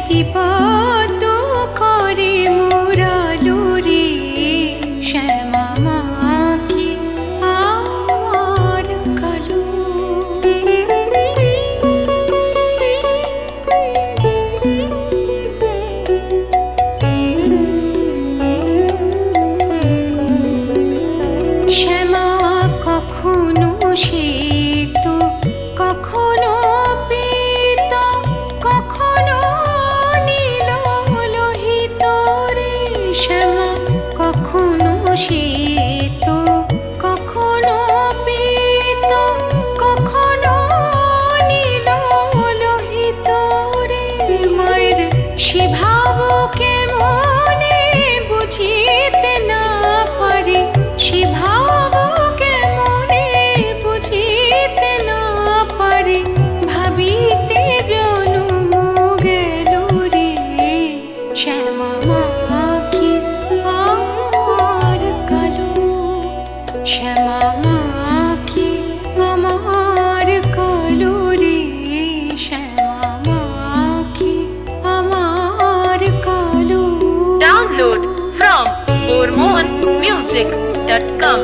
বিপদ করে মুরালু রে শ্যামা মা কি আমার কালো। শ্যামা কখনো শ্বেত কখনো পীত কখনো নীল লোহিত রে শ্যামা কখনো শ্বেত কখনো পীত কখনো নীল লোহিত রে। মায়ের সে ভাব কেমনে বুঝিতে না পারি, সে ভাব কেমনে বুঝিতে না পারি, ভাবিতে জনম গেল রে শ্যামা মা কি আমার কালো। শ্যামা মা কি আমার কালো রে শ্যামা মা কি আমার কালো। Download from hormonemusic.com.